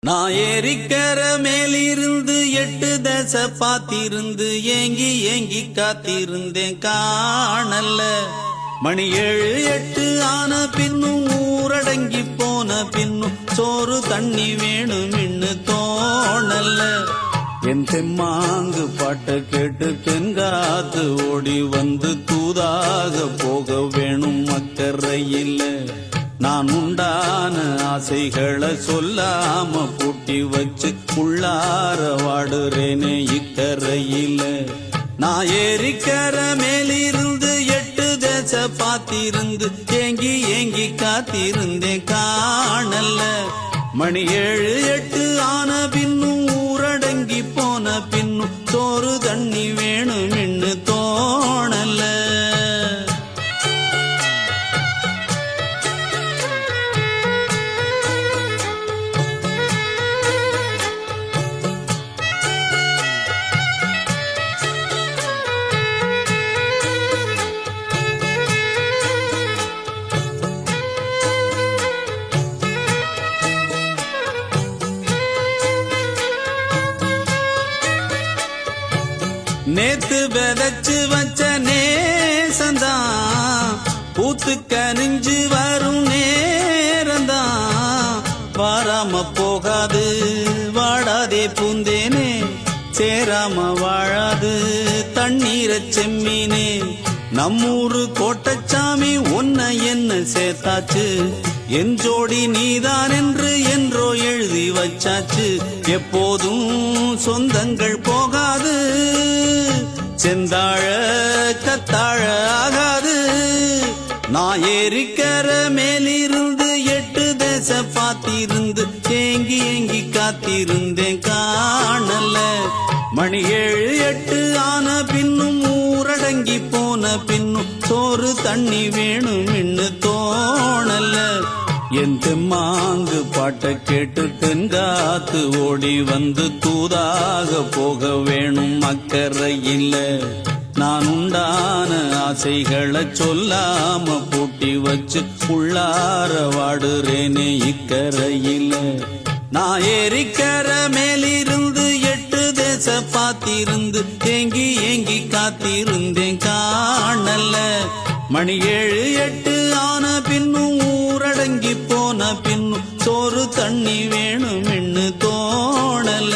நான் ஏரிக்கர மேலிருந்து 8 தசை பாத்திருந்து ஏங்கி ஏங்கி காத்திருந்தேன் காணல்ல. மணி 7 8 ஆன பின்னும் ஊரடங்கி போன பின்னும் சோறு தண்ணி வேணும் இன்னு தோணல்ல. என் தெம்மாங்கு பாட்ட கேட்டு தென்காத்து ஓடி வந்து தூதாக போக வேணும் அக்கறையில். நான் உண்டான ஆசைகளை சொல்லாம பூட்டி வச்சு உள்ளார வாடுறேனே இக்கரையில. நான் ஏரிக்கர மேலிருந்து 8 தசை பாத்திருந்து ஏங்கி ஏங்கி காத்திருந்தேன் காணல்ல. மணி 7 8 ஆன பின்னும் ஊரடங்கி போன பின்னும் சோறு தண்ணி வேணும் இன்னு தோணல்ல. நேத்து விதைச்சு வச்ச நேசந்தான் பூத்து கனிஞ்சு வரும் நேரந்தான். வாராம போகாது வாடாதே பூந்தேனே, சேராம வாழாது தண்ணீரை செம்மீனே. நம்மூரு கோட்டச்சாமி ஒன்ன என்ன சேர்த்தாச்சு, என் ஜோடி நீதான் என்று என்றோ எழுதி வச்சாச்சு. எப்போதும் சொந்தங்கள் போகாது, செந்தாழ கத்தாழ ஆகாது. நான் ஏரிக்கர மேலிருந்து 8 தசை பாத்திருந்து ஏங்கி ஏங்கி காத்திருந்தேன் காணல்ல. மணி 7 8 ஆன பின்னும் ஊரடங்கி போன பின்னும் சோறு தண்ணி வேணும் இன்னு தோணல்ல. என் தெம்மாங்கு பாட்ட கேட்டு தென்காத்து ஓடி வந்து தூதாக போக வேணும் அக்கறையில். நான் உண்டான ஆசைகளை சொல்லாம பூட்டி வச்சு உள்ளார வாடுறேனே இக்கரையில். நான் ஏரிக்கர மேலிருந்து 8 தசை பாத்திருந்து ஏங்கி ஏங்கி காத்திருந்தேன் காணல்ல. மணி 7 8 ஆன பின்னும் ஊரடங்கி போன பின்னும் சோறு தண்ணி வேணும் இன்னு தோணல.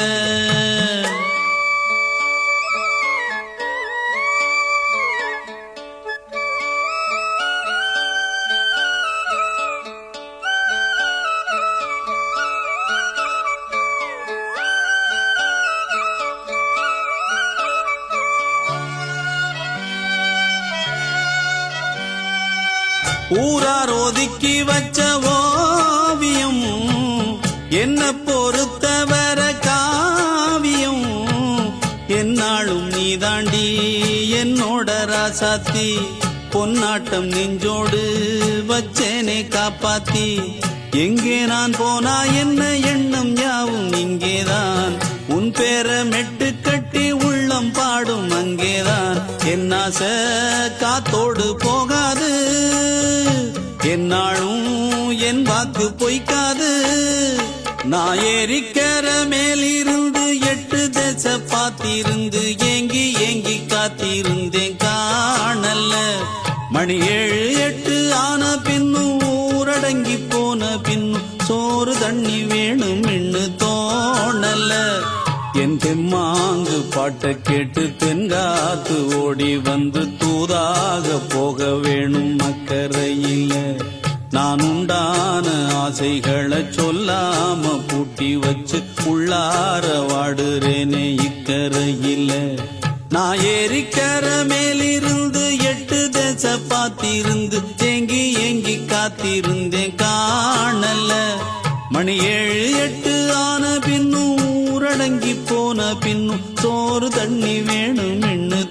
ஊரார் ஒதுக்கி வச்ச ஓவியம் என்ன பொறுத்தவர காவியம். என்னாலும் நீ தாண்டி என்னோட ராசாத்தி, பொன்னாட்டம் நெஞ்சோடு வச்சேனே காப்பாத்தி. எங்கே நான் போனா என்ன எண்ணம் யாவும் இங்கேதான், உன் பேர மெட்டு கட்டி உள்ளம் பாடும் அங்கேதான். என் ஆசை காத்தோடு போகாது, என்னாலும் என் வாக்கு பொய்க்காது. நான் ஏரிக்கர மேலிருந்து 8 தசை பாத்திருந்து ஏங்கி ஏங்கி காத்திருந்தேன் காணல்ல. மணி 7 8 ஆன பின்னும் ஊரடங்கி போன பின்னும் சோறு தண்ணி வேணும் இன்னு தோணல்ல. என் தெம்மாங்கு பாட்ட கேட்டு தென்காத்து ஓடி வந்து தூதாக போக வேணும் அக்கறையில். நான் உண்டான ஆசைகளை சொல்லாம பூட்டி வச்சு உள்ளார வாடுறேனே இக்கரையில். நான் ஏரிக்கர மேலிருந்து 8 தசை பாத்திருந்து ஏங்கி ஏங்கி காத்திருந்தேன் காணல்ல. மணி 7 8 ஆன பின்னும் ஊரடங்கி போன பின்னும் சோறு தண்ணி வேணும் இன்னு